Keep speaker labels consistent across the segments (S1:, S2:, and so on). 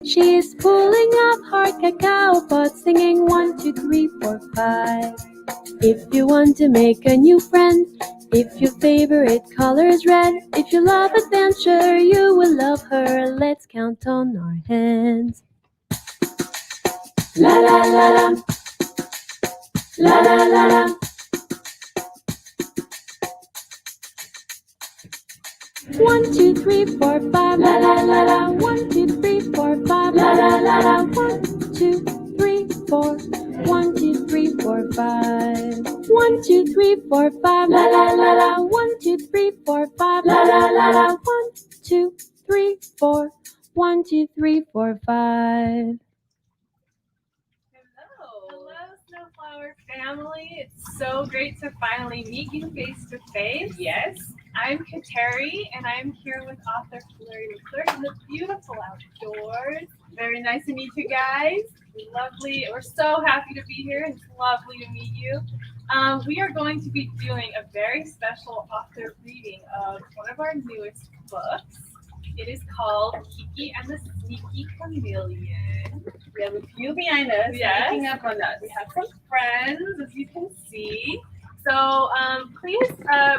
S1: She is pulling up hard cacao pods, singing 1, 2, 3, 4, 5. If you want to make a new friend, if your favorite color is red, if you love adventure, you will love her. Let's count on our hands. La la la la, la la la la. 1, 2, 3, 4, 5. La la la la. 1, 2, 3, 4, 5. La la la la. 1, 2, 3, 4. 1, 2, 3, 4, 5. 1, 2, 3, 4, 5. La la la la. 1, 2, 3, 4, 5. La la la la. 1, 2, 3, 4. 1, 2, 3, 4, 5.
S2: Hello, Snowflower family. It's so great to finally meet you face to face. Yes, I'm Kateri, and I'm here with author Fleurie Leclerg in the beautiful outdoors. Very nice to meet you guys. Lovely. We're so happy to be here. It's lovely to meet you. We are going to be doing a very special author reading of one of our newest books. It is called Kiki and the Sneaky Chameleon. We have a few behind us, looking up on us. We have some friends, as you can see. So please,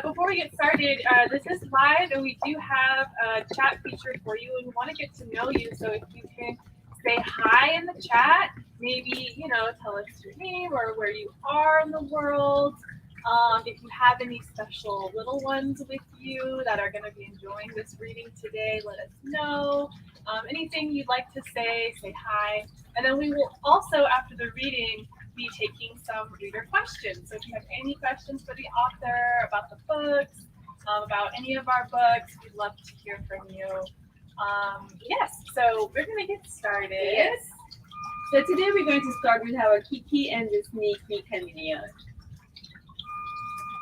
S2: before we get started, this is live, and we do have a chat feature for you, and we want to get to know you. So if you can say hi in the chat, maybe, tell us your name or where you are in the world. If you have any special little ones with you that are going to be enjoying this reading today, let us know. Anything you'd like to say hi. And then we will also, after the reading, be taking some reader questions. So if you have any questions for the author, about the books, about any of our books, we'd love to hear from you. Yes, so we're going to get started.
S3: Yes. So today we're going to start with our Kiki and the Sneaky Chameleon.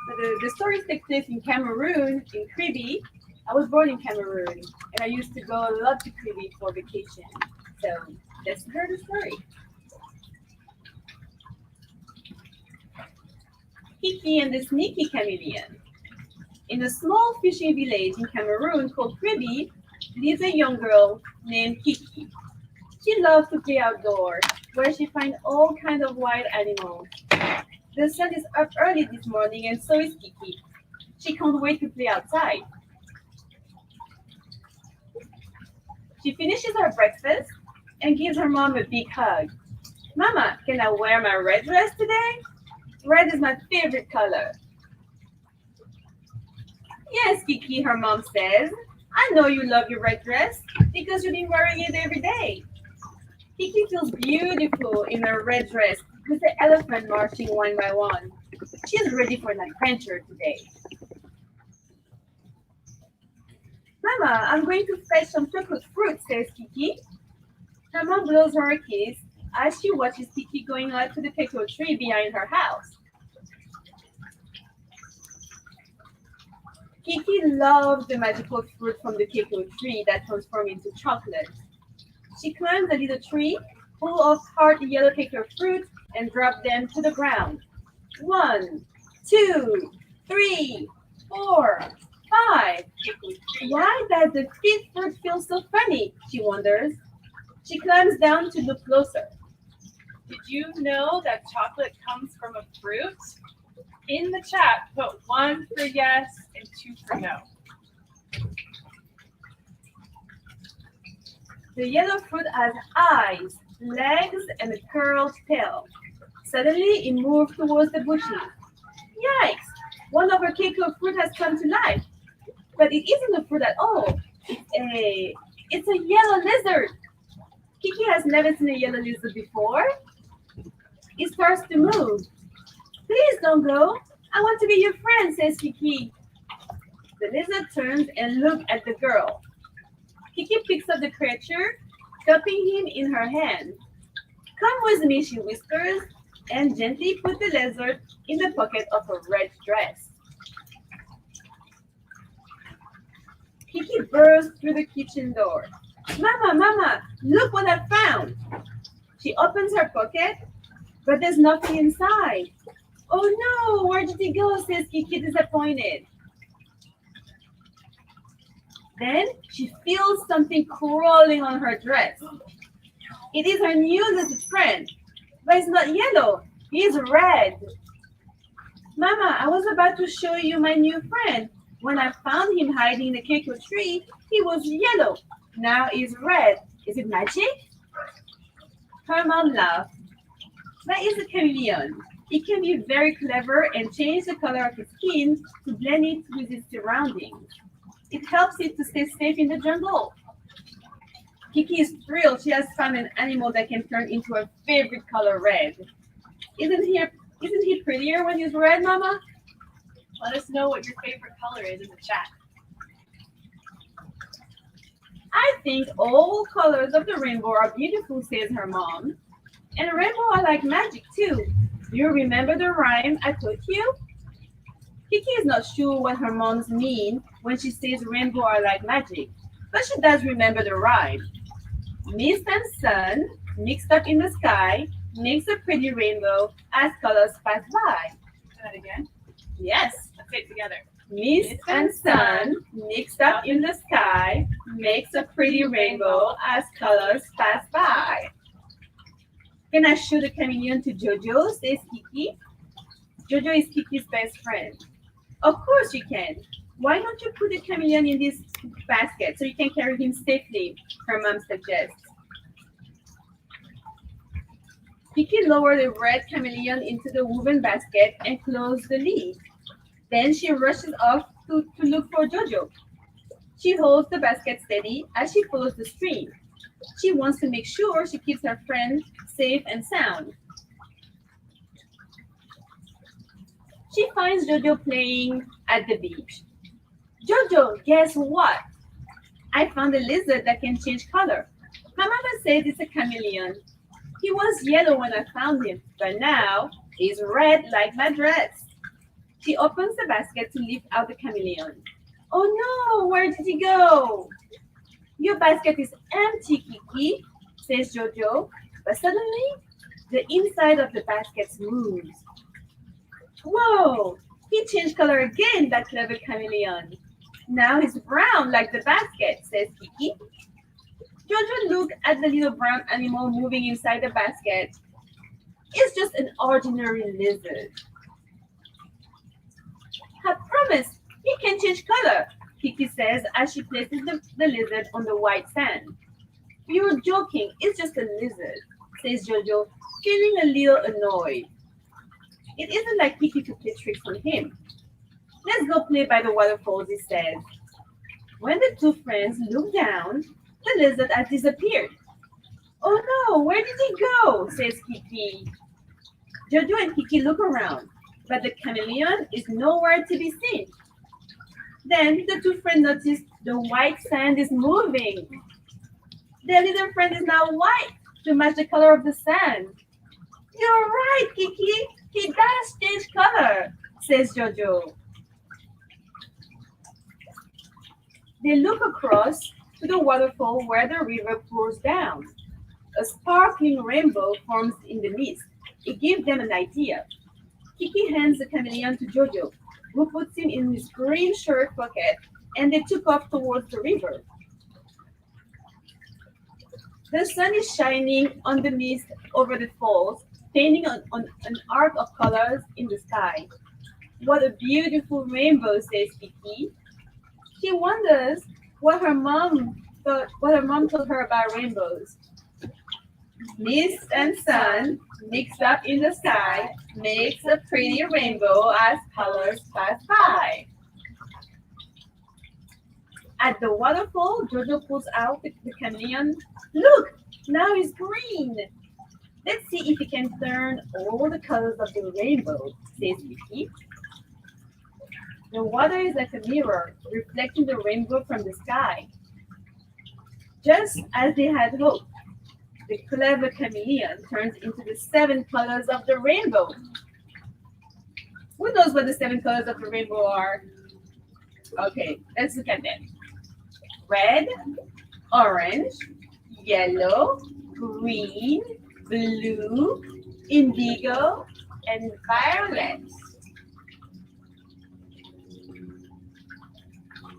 S3: So the stories take place in Cameroon, in Kribi. I was born in Cameroon, and I used to go a lot to Kribi for vacation. So let's hear the story. Kiki and the Sneaky Chameleon. In a small fishing village in Cameroon called Kribi, lives a young girl named Kiki. She loves to play outdoors, where she finds all kinds of wild animals. The sun is up early this morning, and so is Kiki. She can't wait to play outside. She finishes her breakfast and gives her mom a big hug. Mama, can I wear my red dress today? Red is my favorite color. Yes, Kiki, her mom says. I know you love your red dress because you've been wearing it every day. Kiki feels beautiful in her red dress with the elephant marching one by one. She's ready for an adventure today. Mama, I'm going to fetch some chocolate fruit, says Kiki. Her mom blows her a kiss as she watches Kiki going out to the cacao tree behind her house. Kiki loves the magical fruit from the cacao tree that transforms into chocolate. She climbs a little tree full of hard yellow cacao fruit and drops them to the ground. 1, 2, 3, 4, 5. Why does the fifth fruit feel so funny? She wonders. She climbs down to look closer.
S2: Did you know that chocolate comes from a fruit? In the chat, put 1 for yes and 2 for no.
S3: The yellow fruit has eyes, legs, and a curled tail. Suddenly, it moves towards the bushes. Yikes! One of her cacao fruit has come to life. But it isn't a fruit at all. It's a yellow lizard. Kiki has never seen a yellow lizard before. It starts to move. Please don't go. I want to be your friend, says Kiki. The lizard turns and looks at the girl. Kiki picks up the creature, cupping him in her hand. Come with me, she whispers, and gently puts the lizard in the pocket of her red dress. Kiki bursts through the kitchen door. Mama, look what I found. She opens her pocket, but there's nothing inside. Oh no, where did he go, says Kiki, disappointed. Then she feels something crawling on her dress. It is her new little friend. But it's not yellow. He's red. Mama, I was about to show you my new friend. When I found him hiding in the cacao tree, he was yellow. Now he's red. Is it magic? Her mom laughed. That is a chameleon. It can be very clever and change the color of its skin to blend it with its surroundings. It helps it to stay safe in the jungle. Kiki is thrilled she has found an animal that can turn into her favorite color, red. Isn't he prettier when he's red, Mama?
S2: Let us know what your favorite color is in the chat.
S3: I think all colors of the rainbow are beautiful, says her mom. And rainbow are like magic too. Do you remember the rhyme I taught you? Kiki is not sure what her moms mean when she says rainbow are like magic, but she does remember the rhyme. Mist and sun mixed up in the sky makes a pretty rainbow as colors pass by.
S2: Say that again.
S3: Yes.
S2: Let's say it together.
S3: Mist and sun mixed up in the sky makes a pretty rainbow as colors pass by. Can I show the chameleon to Jojo? Says Kiki. Jojo is Kiki's best friend. Of course you can. Why don't you put the chameleon in this basket so you can carry him safely? Her mom suggests. Kiki lowered the red chameleon into the woven basket and closed the lid. Then she rushes off to look for Jojo. She holds the basket steady as she follows the stream. She wants to make sure she keeps her friend safe and sound. She finds Jojo playing at the beach. Jojo, guess what? I found a lizard that can change color. My mother said it's a chameleon. He was yellow when I found him, but now he's red like my dress. She opens the basket to lift out the chameleon. Oh no, where did he go? Your basket is empty, Kiki, says Jojo, but suddenly the inside of the basket moves. Whoa, he changed color again, that clever chameleon. Now he's brown like the basket, says Kiki. Jojo looked at the little brown animal moving inside the basket. It's just an ordinary lizard. I promise, he can change color, Kiki says as she places the lizard on the white sand. You're joking, it's just a lizard, says Jojo, feeling a little annoyed. It isn't like Kiki to play tricks on him. Let's go play by the waterfalls, he says. When the two friends look down, the lizard has disappeared. Oh no, where did he go? Says Kiki. Jojo and Kiki look around, but the chameleon is nowhere to be seen. Then the two friends notice the white sand is moving. Their little friend is now white to match the color of the sand. You're right, Kiki. He does change color, says Jojo. They look across to the waterfall where the river pours down. A sparkling rainbow forms in the mist. It gives them an idea. Kiki hands the chameleon to Jojo, who puts him in his green shirt pocket, and they took off towards the river. The sun is shining on the mist over the falls, painting on an arc of colors in the sky. What a beautiful rainbow, says Kiki. She wonders what her mom told her about rainbows. Mist and sun mixed up in the sky makes a pretty rainbow as colors pass by. At the waterfall, Jojo pulls out the chameleon. Look, now it's green. Let's see if he can turn all the colors of the rainbow, says Kiki. The water is like a mirror, reflecting the rainbow from the sky. Just as they had hoped, the clever chameleon turns into the 7 colors of the rainbow. Who knows what the 7 colors of the rainbow are? Okay, let's look at them. Red, orange, yellow, green, blue, indigo, and violet.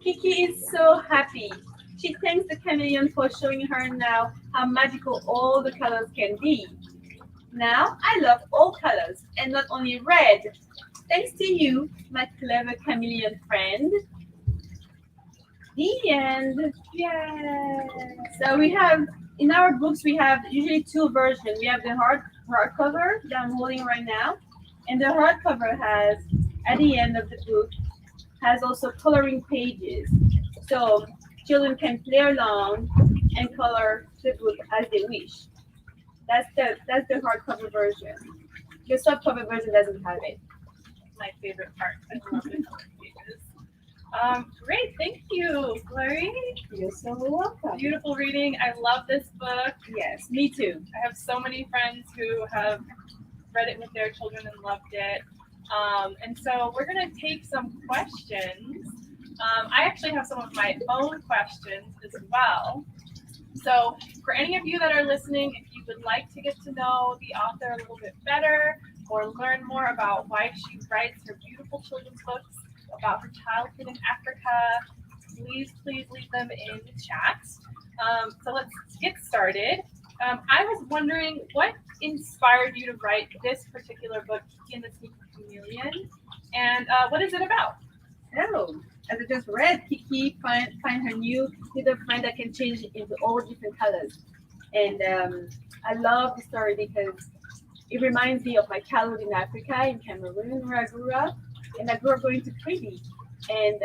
S3: Kiki is so happy. She thanks the chameleon for showing her now how magical all the colors can be. Now I love all colors and not only red. Thanks to you, my clever chameleon friend. The end.
S2: Yay!
S3: So we have in our books we have usually two versions. We have the hardcover that I'm holding right now, and the hardcover has at the end of the book has also coloring pages, so children can play along and color the book as they wish. That's the hardcover version. The softcover version doesn't have it.
S2: My favorite part. I love the colored pages. Great, thank you, Fleurie.
S3: You're so welcome.
S2: Beautiful reading. I love this book.
S3: Yes, me too.
S2: I have so many friends who have read it with their children and loved it. And so we're going to take some questions. I actually have some of my own questions as well. So for any of you that are listening, if you would like to get to know the author a little bit better or learn more about why she writes her beautiful children's books about her childhood in Africa, please leave them in the chat. So let's get started. I was wondering what inspired you to write this particular book, Kiki and the Sneaky Chameleon, and what is it about?
S3: So, as I just read, Kiki find her new little friend that can change into all different colors. And I love the story because it reminds me of my childhood in Africa, in Cameroon, where I grew up. And I grew up going to Privy and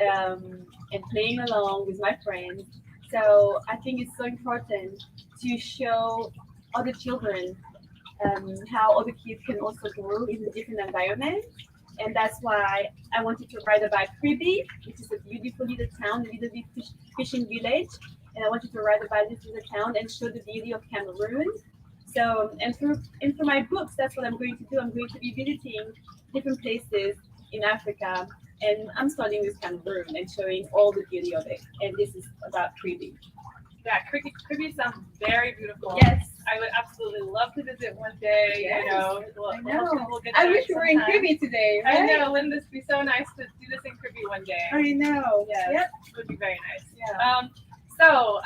S3: playing along with my friends. So I think it's so important to show other children how other kids can also grow in a different environment. And that's why I wanted to write about Privy, which is a beautiful little town, a little bit fishing village. And I wanted to write about this little town and show the beauty of Cameroon. So, and through my books, that's what I'm going to do. I'm going to be visiting different places in Africa, and I'm starting with Cameroon and showing all the beauty of it. And this is about Privy.
S2: Yeah, Kiki sounds very beautiful.
S3: Yes.
S2: I would absolutely love to visit one day.
S3: Yes.
S2: You know,
S3: I know.
S2: we'll get
S3: I
S2: there
S3: wish we were in
S2: sometime.
S3: Privy today,
S2: I
S3: right?
S2: know. Wouldn't this be so nice to do this in Kiki one day?
S3: I know.
S2: Yes,
S3: Yep.
S2: it would be very nice.
S3: Yeah.
S2: So,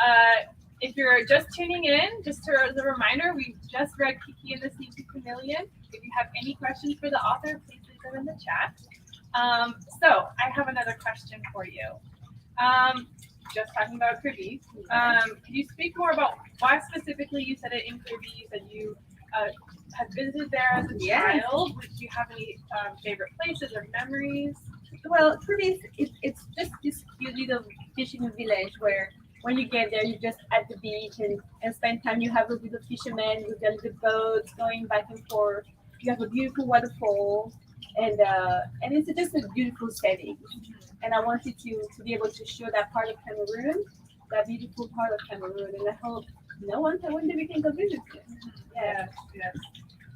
S2: if you're just tuning in, just as a reminder, we just read Kiki and the Sneaky Chameleon. If you have any questions for the author, please leave them in the chat. So, I have another question for you. Just talking about Privy. Can you speak more about why specifically you said it in Privy? You said you have visited there as a
S3: Yes.
S2: child. Do you have any favorite places or memories?
S3: Well, Privy, it's just this cute little fishing village where when you get there, you're just at the beach and spend time. You have a little fishermen with their little boats going back and forth. You have a beautiful waterfall, and it's just a beautiful setting. And I wanted to be able to show that part of Cameroon, that beautiful part of Cameroon, and I hope one day we can go visit it. Yeah.
S2: Yes.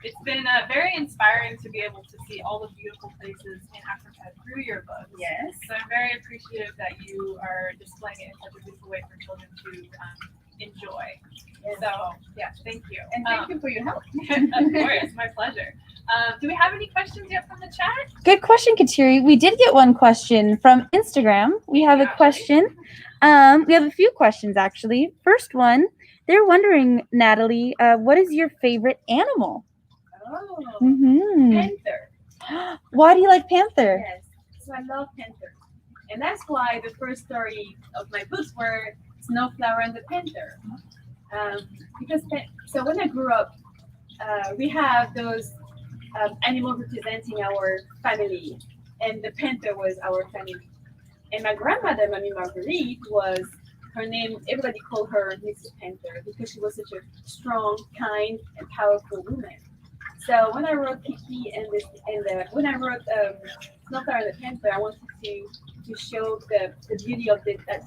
S2: It's been very inspiring to be able to see all the beautiful places in Africa through your books.
S3: Yes.
S2: So I'm very appreciative that you are displaying it in such a beautiful way for children to enjoy.
S3: Yes.
S2: So, yeah, thank you.
S3: And thank you for your help.
S2: Of course, my pleasure. Do we have any questions yet from the chat?
S1: Good question, Kateri. We did get one question from Instagram. We have a question. We have a few questions, actually. First one, they're wondering, Natalie, what is your favorite animal?
S3: Oh,
S1: Mm-hmm.
S3: panther.
S1: Why do you like panther?
S3: Yes. So I love panther. And that's why the first story of my books were Snowflower and the Panther. So when I grew up, we have those animals representing our family, and the panther was our family. And my grandmother, Mammy Marguerite, was her name. Everybody called her Mrs. Panther because she was such a strong, kind, and powerful woman. So when I wrote Kiki and when I wrote Snowflower and the Panther, I wanted to show the beauty of that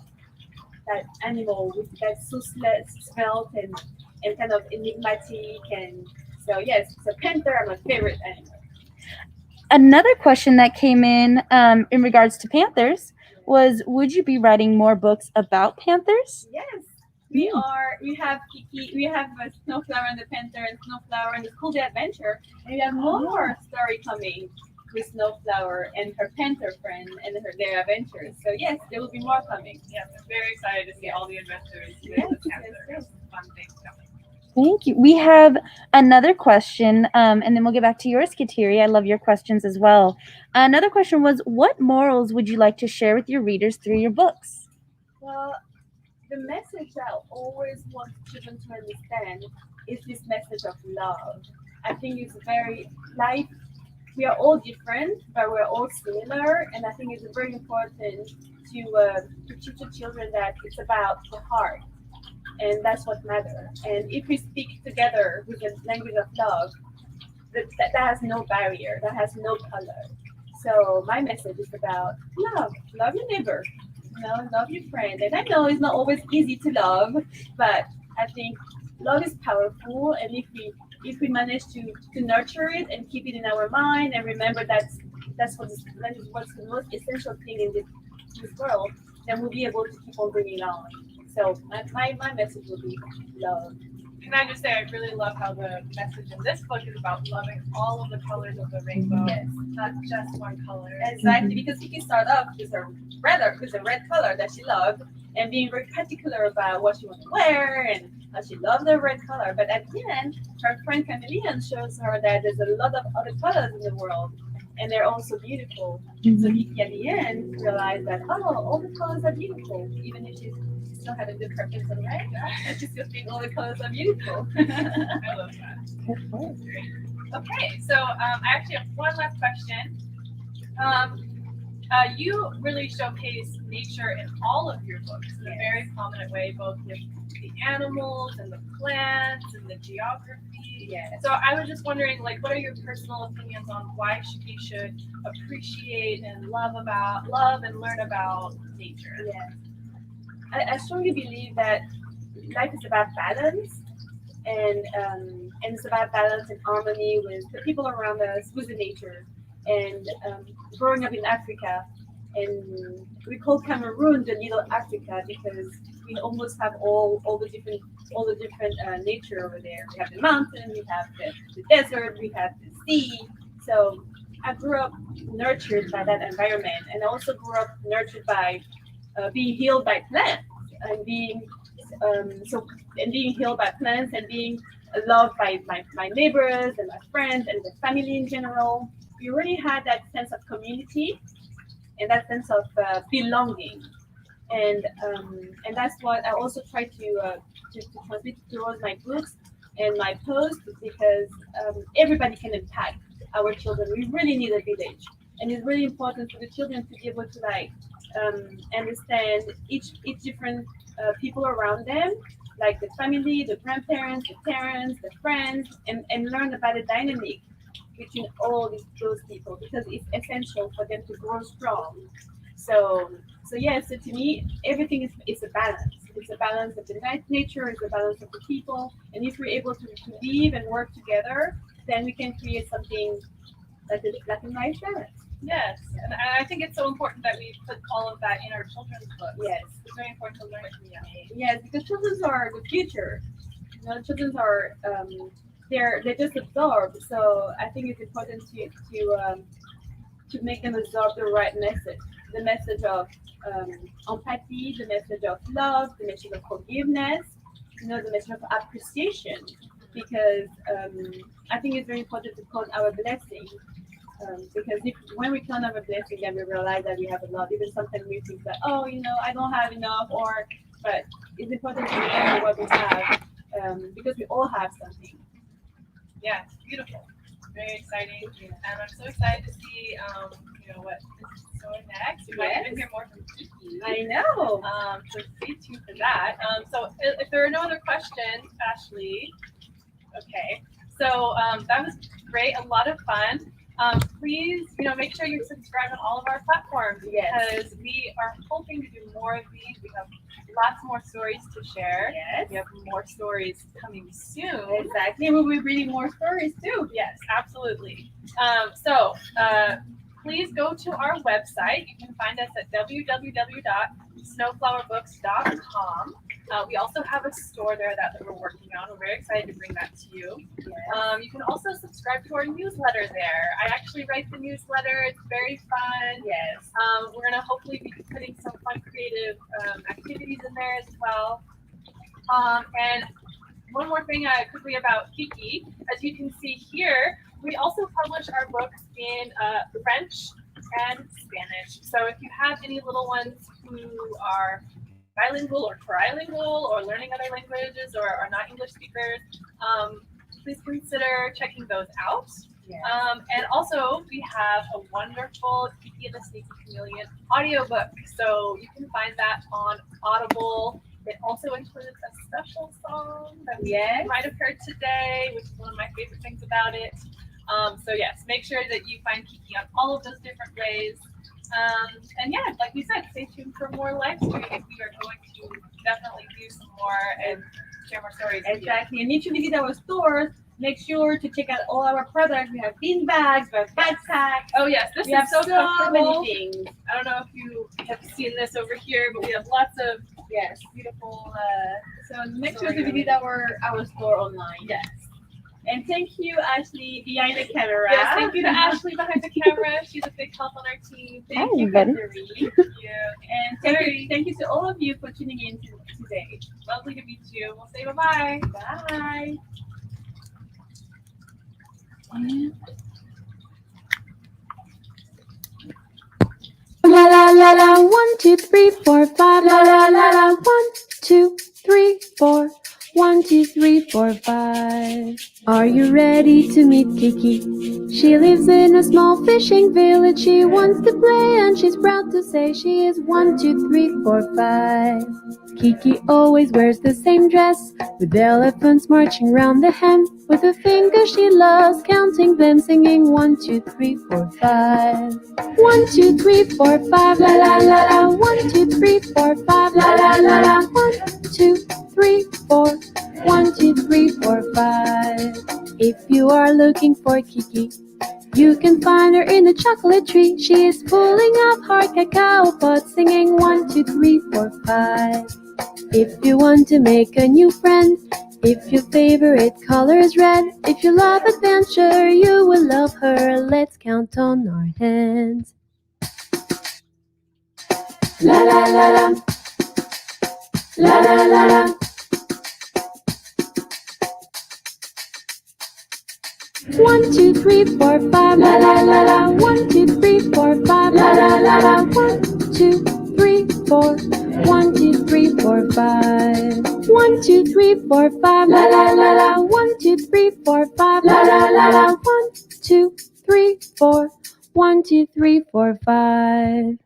S3: animal with that so svelte and kind of enigmatic. And so yes, so panther are my favorite animal.
S1: Another question that came in regards to panthers was, would you be writing more books about panthers?
S3: Yes. We have Kiki, we have Snowflower and the Panther and Snowflower and the School Day Adventure, and we have more story coming. with Snowflower and her panther friend and their adventures. So yes, there will be more coming.
S2: Yes, I'm very excited to see all the adventures with
S3: Yes,
S2: the panther.
S3: yes.
S2: Fun things coming.
S1: Thank you. We have another question, and then we'll get back to yours, Kateri. I love your questions as well. Another question was, what morals would you like to share with your readers through your books?
S3: Well, the message that I always want children to understand is this message of love. I think it's very life. We are all different, but we're all similar, and I think it's very important to teach the children that it's about the heart, and that's what matters. And if we speak together with the language of love, that has no barrier, that has no color. So my message is about love your neighbor, love your friend. And I know it's not always easy to love, but I think love is powerful, and if we manage to nurture it and keep it in our mind and remember that is what's the most essential thing in this world, then we'll be able to keep on bringing it on. So my message will be love.
S2: Can I just say, I really love how the message in this book is about loving all of the colors of the rainbow,
S3: Yes.
S2: not just one color.
S3: Exactly, because Kiki started off with a red color that she loved, and being very particular about what she wanted to wear and how she loved the red color. But at the end, her friend Chameleon shows her that there's a lot of other colors in the world, and they're also beautiful. So Kiki at the end realized that all the colors are beautiful, even if she's still having the preference on red, and she still thinks all the colors are beautiful.
S2: I love that. Okay, so I actually have one last question. You really showcase nature in all of your books in a very prominent way, both with the animals and the plants and the geography.
S3: Yes.
S2: So I was just wondering, like, what are your personal opinions on why we should appreciate and love and learn about nature?
S3: Yes. I strongly believe that life is about balance, and it's about balance and harmony with the people around us, with the nature. And growing up in Africa, and we call Cameroon the Little Africa because we almost have all the different nature over there. We have the mountain, we have the desert, we have the sea. So I grew up nurtured by that environment, and I also grew up nurtured by being healed by plants and being healed by plants and being loved by my neighbors and my friends and the family in general. We really had that sense of community and that sense of belonging, and that's what I also try to transmit towards my books and my posts, because everybody can impact our children. We really need a village, and it's really important for the children to be able to understand each different people around them, like the family, the grandparents, the parents, the friends, and learn about the dynamic between all those people, because it's essential for them to grow strong. So so to me, everything is a balance. It's a balance of the nature, it's a balance of the people, and if we're able to live and work together, then we can create something like a nice balance.
S2: Yes, and I think it's so important that we put all of that in our children's books.
S3: Yes.
S2: It's very important to learn it from a young age.
S3: Yes, because children are the future. Children are they just absorb. So I think it's important to make them absorb the right message, the message of empathy, the message of love, the message of forgiveness, the message of appreciation, because I think it's very important to count our blessing. Because when we count our blessing, then we realize that we have a lot. Even sometimes we think that, I don't have enough, but it's important to remember what we have, because we all have something.
S2: Yeah, it's beautiful. Very exciting. And I'm so excited to see, what is going next. We might even hear more from Kiki.
S3: I know.
S2: So stay tuned for that. So if there are no other questions, Ashley. Okay. So that was great. A lot of fun. Please, make sure you subscribe on all of our platforms, because we are hoping to do more of these. We have lots more stories to share.
S3: Yes.
S2: We have more stories coming soon.
S3: Exactly. We'll be reading more stories too.
S2: Yes, absolutely. So please go to our website. You can find us at www.snowflowerbooks.com. We also have a store there that we're working on. We're very excited to bring that to you. You can also subscribe to our newsletter there. I actually write the newsletter. It's very fun.
S3: Yes.
S2: We're gonna hopefully be putting some fun, creative activities in there as well. And one more thing quickly about Kiki. As you can see here, we also publish our books in French and Spanish. So if you have any little ones who are bilingual or trilingual or learning other languages or are not English speakers, please consider checking those out.
S3: Yes.
S2: And also, we have a wonderful Kiki and the Sneaky Chameleon audiobook. So you can find that on Audible. It also includes a special song that you might have heard today, which is one of my favorite things about it. So yes, make sure that you find Kiki on all of those different ways. And yeah, like we said, stay tuned for more live streams. We are going to definitely do some more and share more stories.
S3: Exactly. And if you visit our stores, make sure to check out all our products. We have bean bags, we have backpacks.
S2: Oh yes, this
S3: We
S2: is
S3: have
S2: so comfortable.
S3: many things.
S2: I don't know if you have seen this over here, but we have lots of beautiful.
S3: So make sure to visit our store online.
S2: Yes.
S3: And thank you, Ashley, behind the camera.
S2: Yes, thank you to Ashley behind the camera. She's a big help on our team.
S3: Thank you,
S1: buddy.
S3: Fleurie.
S2: Thank you.
S3: And thank you to all of you for tuning in today.
S2: Lovely to meet you. We'll say bye-bye.
S3: Bye.
S1: La la la la, 1, 2, 3, 4, 5. La la la la, 1, 2, 3, 4. 1, 2, 3, 4, 5. Are you ready to meet Kiki? She lives in a small fishing village. She wants to play and she's proud to say she is 1, 2, 3, 4, 5. Kiki always wears the same dress, with elephants marching round the hem. With a finger she loves counting them, singing 1, 2, 3, 4, 5. 1, 2, 3, 4, 5. La la la la. 1, 2, 3, 4, 5. La la la la. 1, 2, 3, 4. 1, 2, 3, 4, 5. If you are looking for Kiki, you can find her in the chocolate tree. She is pulling up hard cacao pods, singing 1, 2, 3, 4, 5. If you want to make a new friend, if your favorite color is red, if you love adventure, you will love her. Let's count on our hands. La la la la. La la la la. 1, 2, 3, 4, 5. La la la la. 1, 2, 3, 4, 5. La la la la. 1, 2, 3, 4. 1, 2, 3, 4, 5. 1, 2, 3, 4, 5. La la la la. 1, 2, 3, 4, 5. La la la la. 1, 2, 3, 4. 1, 2, 3, 4, 5.